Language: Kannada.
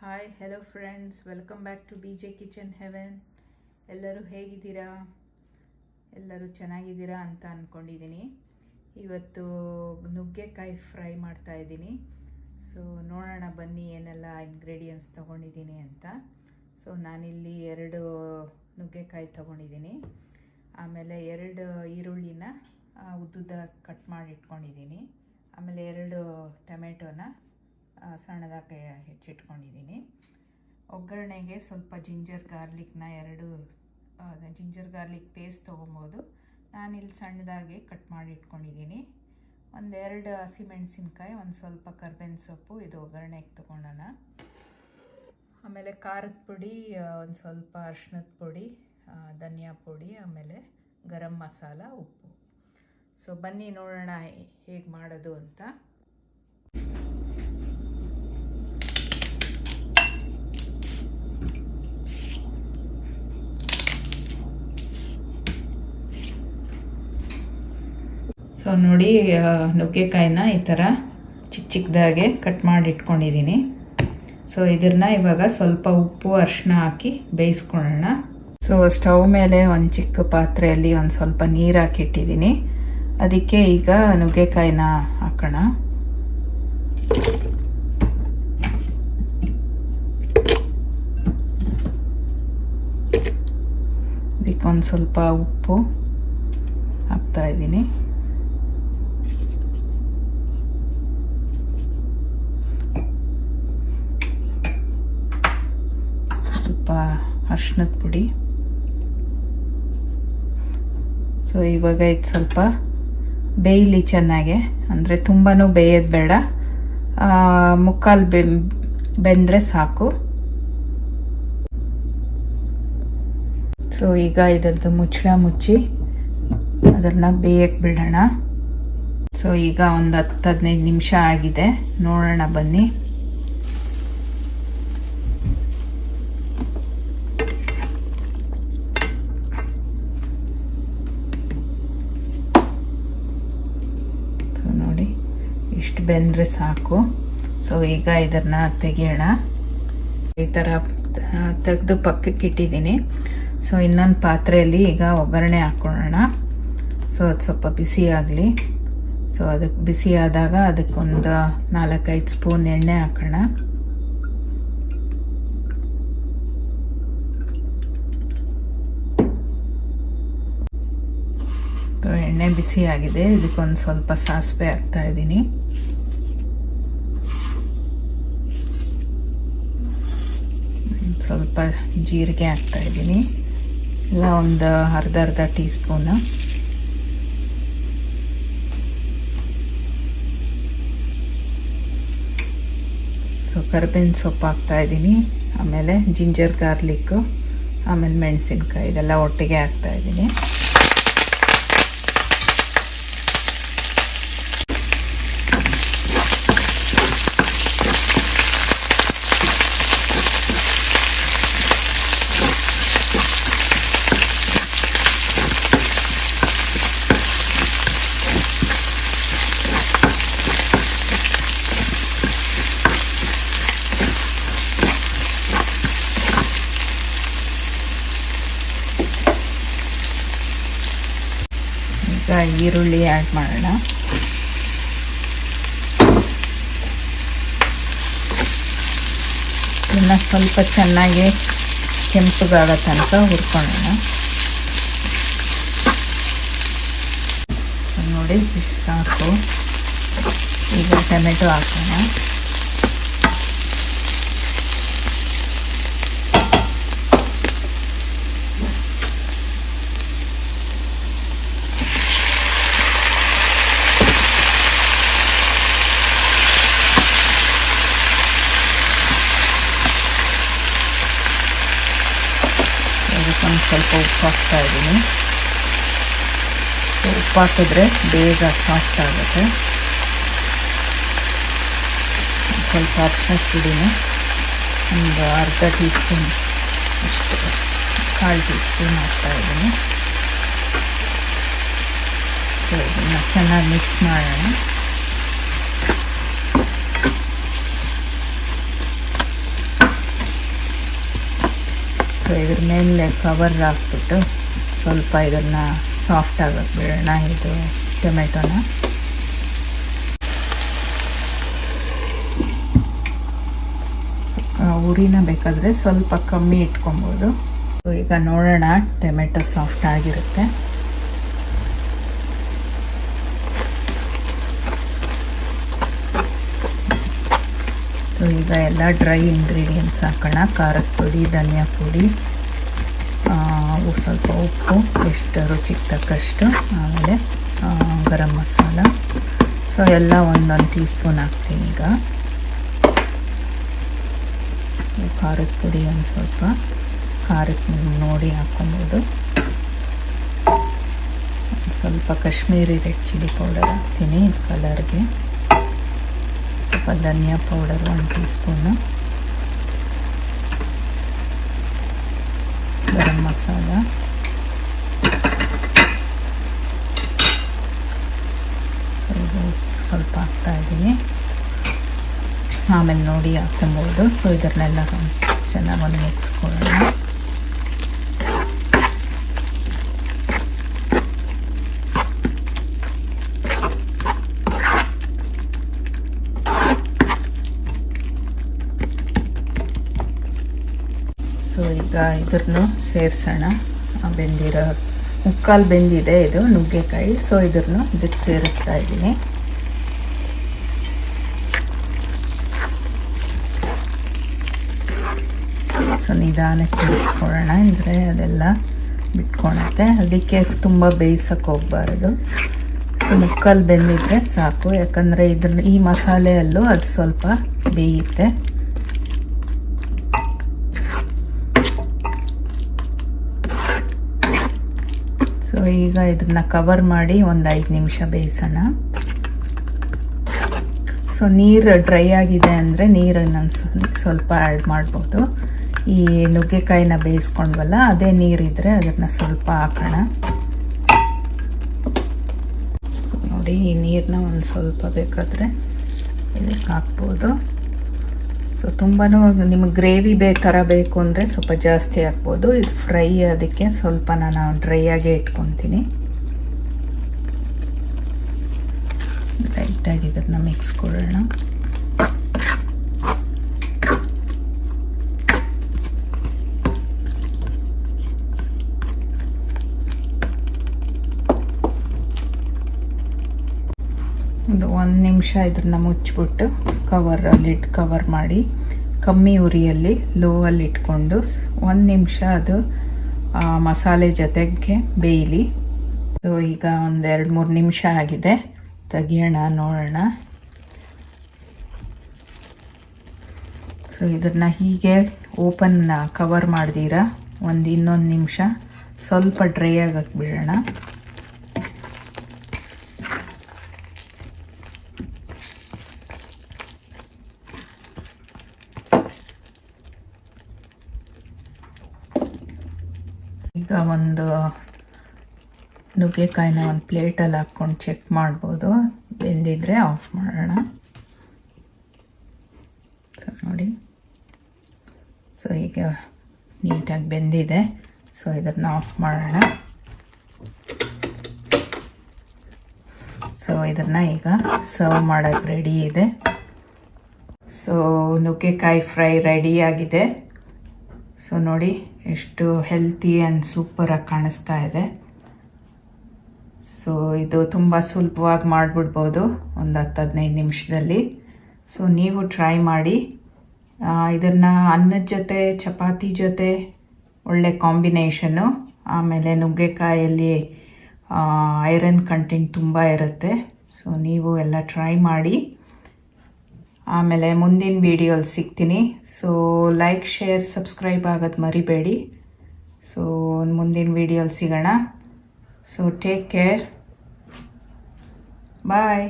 Hi hello friends, welcome back to B J kitchen heaven. ಎಲ್ಲರೂ ಹೇಗಿದ್ದೀರಾ? ಎಲ್ಲರೂ ಚೆನ್ನಾಗಿದ್ದೀರಾ ಅಂತ ಅಂದ್ಕೊಂಡಿದ್ದೀನಿ. ಇವತ್ತು ನುಗ್ಗೆಕಾಯಿ ಫ್ರೈ ಮಾಡ್ತಾಯಿದ್ದೀನಿ. ಸೊ ನೋಡೋಣ ಬನ್ನಿ ಏನೆಲ್ಲ ಇಂಗ್ರೀಡಿಯೆಂಟ್ಸ್ ತೊಗೊಂಡಿದ್ದೀನಿ ಅಂತ. ಸೊ ನಾನಿಲ್ಲಿ 2 ನುಗ್ಗೆಕಾಯಿ ತೊಗೊಂಡಿದ್ದೀನಿ. ಆಮೇಲೆ 2 ಈರುಳ್ಳಿನ ಉದ್ದುದಾಗಿ ಕಟ್ ಮಾಡಿ ಇಟ್ಕೊಂಡಿದ್ದೀನಿ. ಆಮೇಲೆ 2 ಟೊಮೆಟೊನ ಸಣ್ಣದಾಗಿ ಹೆಚ್ಚಿಟ್ಕೊಂಡಿದ್ದೀನಿ. ಒಗ್ಗರಣೆಗೆ ಸ್ವಲ್ಪ ಜಿಂಜರ್ ಗಾರ್ಲಿಕ್ನ 2 ಜಿಂಜರ್ ಗಾರ್ಲಿಕ್ ಪೇಸ್ಟ್ ತೊಗೊಬೋದು. ನಾನಿಲ್ಲಿ ಸಣ್ಣದಾಗಿ ಕಟ್ ಮಾಡಿ ಇಟ್ಕೊಂಡಿದ್ದೀನಿ. 1-2 ಹಸಿಮೆಣಸಿನ್ಕಾಯಿ, ಒಂದು ಸ್ವಲ್ಪ ಕರ್ಬೇವಿನ ಸೊಪ್ಪು, ಇದು ಒಗ್ಗರಣೆಗೆ ತೊಗೊಳೋಣ. ಆಮೇಲೆ ಖಾರದ ಪುಡಿ, ಒಂದು ಸ್ವಲ್ಪ ಅರಿಶಿಣದ ಪುಡಿ, ಧನಿಯಾ ಪುಡಿ, ಆಮೇಲೆ ಗರಂ ಮಸಾಲ, ಉಪ್ಪು. ಸೊ ಬನ್ನಿ ನೋಡೋಣ ಹೇಗೆ ಮಾಡೋದು ಅಂತ. ಸೊ ನೋಡಿ, ನುಗ್ಗೆಕಾಯಿನ ಈ ಥರ ಚಿಕ್ಕದಾಗೆ ಕಟ್ ಮಾಡಿ ಇಟ್ಕೊಂಡಿದ್ದೀನಿ. ಸೊ ಇದನ್ನ ಇವಾಗ ಸ್ವಲ್ಪ ಉಪ್ಪು ಅರಿಶಿನ ಹಾಕಿ ಬೇಯಿಸ್ಕೊಳ್ಳೋಣ. ಸೊ ಸ್ಟವ್ ಮೇಲೆ ಒಂದು ಚಿಕ್ಕ ಪಾತ್ರೆಯಲ್ಲಿ ಒಂದು ಸ್ವಲ್ಪ ನೀರು ಹಾಕಿಟ್ಟಿದ್ದೀನಿ. ಅದಕ್ಕೆ ಈಗ ನುಗ್ಗೆಕಾಯಿನ ಹಾಕೋಣ. ಅದಕ್ಕೊಂದು ಸ್ವಲ್ಪ ಉಪ್ಪು ಹಾಕ್ತಾ ಇದ್ದೀನಿ. ಸ್ವಲ್ಪ ಅರಿಶಿಣದ ಪುಡಿ. ಸೊ ಇವಾಗ ಇದು ಸ್ವಲ್ಪ ಬೇಯಲಿ ಚೆನ್ನಾಗೆ, ಅಂದರೆ ತುಂಬಾ ಬೇಯೋದು ಬೇಡ, ಮುಕ್ಕಾಲು ಬೆಂದರೆ ಸಾಕು. ಸೊ ಈಗ ಇದರದ್ದು ಮುಚ್ಚಳ ಮುಚ್ಚಿ ಅದನ್ನು ಬೇಯಕ್ಕೆ ಬಿಡೋಣ. ಸೊ ಈಗ ಒಂದು 10-15 ನಿಮಿಷ ಆಗಿದೆ, ನೋಡೋಣ ಬನ್ನಿ. ಇಷ್ಟು ಬೆಂದರೆ ಸಾಕು. ಸೊ ಈಗ ಇದನ್ನು ತೆಗಿಯೋಣ. ಈ ಥರ ತೆಗೆದು ಪಕ್ಕಕ್ಕೆ ಇಟ್ಟಿದ್ದೀನಿ. ಸೊ ಇನ್ನೊಂದು ಪಾತ್ರೆಯಲ್ಲಿ ಈಗ ಒಗ್ಗರಣೆ ಹಾಕ್ಕೊಳ್ಳೋಣ. ಸೊ ಅದು ಸ್ವಲ್ಪ ಬಿಸಿ ಆಗಲಿ. ಸೊ ಅದಕ್ಕೆ ಬಿಸಿ ಆದಾಗ ಅದಕ್ಕೊಂದು 4-5 ಸ್ಪೂನ್ ಎಣ್ಣೆ ಹಾಕೋಣ. ಸೊ ಎಣ್ಣೆ ಬಿಸಿ ಆಗಿದೆ, ಇದಕ್ಕೊಂದು ಸ್ವಲ್ಪ ಸಾಸಿವೆ ಹಾಕ್ತಾ ಇದ್ದೀನಿ. ಸ್ವಲ್ಪ ಜೀರಿಗೆ ಹಾಕ್ತಾ ಇದ್ದೀನಿ, ಇಲ್ಲ ಒಂದು ಅರ್ಧ ಟೀ ಸ್ಪೂನು. ಸೊ ಕರಿಬೇವಿನ ಸೊಪ್ಪು ಹಾಕ್ತಾ ಇದ್ದೀನಿ. ಆಮೇಲೆ ಜಿಂಜರ್ ಗಾರ್ಲಿಕ್ಕು, ಆಮೇಲೆ ಮೆಣಸಿನ್ಕಾಯಿ, ಇದೆಲ್ಲ ಒಟ್ಟಿಗೆ ಹಾಕ್ತಾ ಇದ್ದೀನಿ. ಈಗ ಈರುಳ್ಳಿ ಆ್ಯಡ್ ಮಾಡೋಣ. ಇದನ್ನು ಸ್ವಲ್ಪ ಚೆನ್ನಾಗಿ ಕೆಂಪಗಾಗೋ ತನಕ ಹುರ್ಕೊಳ್ಳೋಣ. ನೋಡಿ ಸಾಕು. ಈಗ ಟೊಮೆಟೊ ಹಾಕೋಣ. ಒಂದು ಸ್ವಲ್ಪ ಉಪ್ಪು ಹಾಕ್ತಾ ಇದ್ದೀನಿ. ಉಪ್ಪು ಹಾಕಿದ್ರೆ ಬೇಗ ಸಾಫ್ಟ್ ಆಗುತ್ತೆ. ಸ್ವಲ್ಪ ಅರಿಶಿಣದ ಪುಡಿನ ಒಂದು ಅರ್ಧ ಟೀ ಸ್ಪೂನ್ ಅಷ್ಟು, 1/4 ಟೀ ಸ್ಪೂನ್ ಹಾಕ್ತಾ ಇದ್ದೀನಿ. ಸೊ ಇದನ್ನು ಚೆನ್ನಾಗಿ ಮಿಕ್ಸ್ ಮಾಡೋಣ. ಸೊ ಇದ್ರ ಮೇಲೆ ಕವರ್ ಹಾಕ್ಬಿಟ್ಟು ಸ್ವಲ್ಪ ಇದನ್ನು ಸಾಫ್ಟ್ ಆಗೋಕ್ಕೆ ಬಿಡೋಣ. ಇದು ಟೊಮೆಟೊನ ಉರಿನ ಬೇಕಾದರೆ ಸ್ವಲ್ಪ ಕಮ್ಮಿ ಇಟ್ಕೊಬೋದು. ಸೊ ಈಗ ನೋಡೋಣ, ಟೊಮೆಟೊ ಸಾಫ್ಟ್ ಆಗಿರುತ್ತೆ. ಸೊ ಈಗ ಎಲ್ಲ ಡ್ರೈ ಇಂಗ್ರೀಡಿಯೆಂಟ್ಸ್ ಹಾಕೋಣ. ಖಾರದ ಪುಡಿ, ಧನಿಯಾ ಪುಡಿ, ಸ್ವಲ್ಪ ಉಪ್ಪು, ಎಷ್ಟು ರುಚಿಗೆ ತಕ್ಕಷ್ಟು, ಆಮೇಲೆ ಗರಂ ಮಸಾಲ. ಸೊ ಎಲ್ಲ ಒಂದೊಂದು ಟೀ ಸ್ಪೂನ್ ಹಾಕ್ತೀನಿ. ಈಗ ಖಾರದ ಪುಡಿ ಒಂದು ಸ್ವಲ್ಪ, ಖಾರಕ್ಕೆ ನೋಡಿ ಹಾಕ್ಕೊಬೋದು. ಸ್ವಲ್ಪ ಕಾಶ್ಮೀರಿ ರೆಡ್ ಚಿಲ್ಲಿ ಪೌಡರ್ ಹಾಕ್ತೀನಿ ಇದು ಕಲರ್ಗೆ. ಸ್ವಲ್ಪ ಧನಿಯಾ powder 1 tea spoon, garam masala, ಸ್ವಲ್ಪ ಹಾಕ್ತಾ ಇದ್ದೀನಿ. ಆಮೇಲೆ ನೋಡಿ ಹಾಕ್ಕೊಬೋದು. ಸೊ ಇದನ್ನೆಲ್ಲ ಚೆನ್ನಾಗಿ ಒಂದು ಮಿಕ್ಸ್ ಕೊಡೋಣ. ಸೊ ಈಗ ಇದನ್ನು ಸೇರಿಸೋಣ. ಬೆಂದಿರೋ ಮುಕ್ಕಾಲು ಬೆಂದಿದೆ ಇದು ನುಗ್ಗೆಕಾಯಿ. ಸೊ ಇದಕ್ಕೆ ಸೇರಿಸ್ತಾ ಇದ್ದೀನಿ. ಸೊ ನಿಧಾನಕ್ಕೆ ತಿರುಗಿಸ್ಕೊಳ್ಳೋಣ, ಅಂದರೆ ಅದೆಲ್ಲ ಬಿಟ್ಕೊಳುತ್ತೆ. ಅದಕ್ಕೆ ತುಂಬ ಬೇಯಿಸೋಕ್ಕೆ ಹೋಗಬಾರ್ದು. ಮುಕ್ಕಾಲು ಬೆಂದಿದ್ರೆ ಸಾಕು, ಯಾಕಂದರೆ ಈ ಮಸಾಲೆಯಲ್ಲೂ ಅದು ಸ್ವಲ್ಪ ಬೇಯುತ್ತೆ. ಸೊ ಈಗ ಇದನ್ನು ಕವರ್ ಮಾಡಿ ಒಂದು 5 ನಿಮಿಷ ಬೇಯಿಸೋಣ. ಸೊ ನೀರು ಡ್ರೈ ಆಗಿದೆ ಅಂದರೆ ನೀರನ್ನು ಸ್ವಲ್ಪ ಆ್ಯಡ್ ಮಾಡ್ಬೋದು. ಈ ನುಗ್ಗೆಕಾಯಿನ ಬೇಯಿಸ್ಕೊಂಡ್ವಲ್ಲ, ಅದೇ ನೀರಿದ್ದರೆ ಅದನ್ನು ಸ್ವಲ್ಪ ಹಾಕೋಣ. ಸೊ ನೋಡಿ, ಈ ನೀರನ್ನ ಒಂದು ಸ್ವಲ್ಪ ಬೇಕಾದರೆ ಇದಕ್ಕೆ ಹಾಕ್ಬೋದು. ಸೊ ತುಂಬಾ ನಿಮಗೆ ಗ್ರೇವಿ ಥರ ಬೇಕು ಅಂದರೆ ಸ್ವಲ್ಪ ಜಾಸ್ತಿ ಹಾಕ್ಬೋದು. ಇದು ಫ್ರೈ, ಅದಕ್ಕೆ ಸ್ವಲ್ಪ ನಾನು ಡ್ರೈ ಆಗೇ ಇಟ್ಕೊತೀನಿ. ಲೈಟಾಗಿ ಇದನ್ನು ಮಿಕ್ಸ್ ಕೊಡೋಣ. ಒಂದು 1 ನಿಮಿಷ ಇದನ್ನು ಮುಚ್ಚಿಬಿಟ್ಟು ಲಿಡ್ ಕವರ್ ಮಾಡಿ ಕಮ್ಮಿ ಉರಿಯಲ್ಲಿ ಲೋವಲ್ಲಿ ಇಟ್ಕೊಂಡು 1 ನಿಮಿಷ ಅದು ಮಸಾಲೆ ಜೊತೆಗೆ ಬೇಯಲಿ. ಸೊ ಈಗ ಒಂದು 2-3 ನಿಮಿಷ ಆಗಿದೆ, ತೆಗಿಯೋಣ, ನೋಡೋಣ. ಸೊ ಇದನ್ನು ಹೀಗೆ ಓಪನ್ ಕವರ್ ಮಾಡ್ದಿರಾ ಇನ್ನೊಂದು ನಿಮಿಷ ಸ್ವಲ್ಪ ಡ್ರೈ ಆಗಕ್ಕೆ ಬಿಡೋಣ. ಈಗ ಒಂದು ನುಗ್ಗೆಕಾಯಿನ ಒಂದು ಪ್ಲೇಟಲ್ಲಿ ಹಾಕ್ಕೊಂಡು ಚೆಕ್ ಮಾಡ್ಬೋದು. ಬೆಂದಿದ್ರೆ ಆಫ್ ಮಾಡೋಣ. ಸೊ ನೋಡಿ, ಸೊ ಈಗ ನೀಟಾಗಿ ಬೆಂದಿದೆ. ಸೊ ಇದನ್ನು ಆಫ್ ಮಾಡೋಣ. ಸೊ ಇದನ್ನು ಈಗ ಸರ್ವ್ ಮಾಡೋಕ್ಕೆ ರೆಡಿ ಇದೆ. ಸೊ ನುಗ್ಗೆಕಾಯಿ ಫ್ರೈ ರೆಡಿಯಾಗಿದೆ. ಸೊ ನೋಡಿ ಎಷ್ಟು ಹೆಲ್ತಿ ಆ್ಯಂಡ್ ಸೂಪರಾಗಿ ಕಾಣಿಸ್ತಾ ಇದೆ. ಸೊ ಇದು ತುಂಬ ಸುಲಭವಾಗಿ ಮಾಡಿಬಿಡ್ಬೋದು ಒಂದು 10-15 ನಿಮಿಷದಲ್ಲಿ. ಸೊ ನೀವು ಟ್ರೈ ಮಾಡಿ. ಇದನ್ನು ಅನ್ನದ ಜೊತೆ, ಚಪಾತಿ ಜೊತೆ ಒಳ್ಳೆ ಕಾಂಬಿನೇಷನ್ನು. ಆಮೇಲೆ ನುಗ್ಗೆಕಾಯಲ್ಲಿ ಐರನ್ ಕಂಟೆಂಟ್ ತುಂಬ ಇರುತ್ತೆ. ಸೊ ನೀವು ಎಲ್ಲ ಟ್ರೈ ಮಾಡಿ. ಆಮೇಲೆ ಮುಂದಿನ ವಿಡಿಯೋಲಿ ಸಿಗ್ತೀನಿ. ಸೊ ಲೈಕ್, ಶೇರ್, ಸಬ್ಸ್ಕ್ರೈಬ್ ಆಗೋದು ಮರಿಬೇಡಿ. ಸೊ ಮುಂದಿನ ವಿಡಿಯೋಲಿ ಸಿಗೋಣ. ಸೊ ಟೇಕ್ ಕೇರ್, ಬಾಯ್.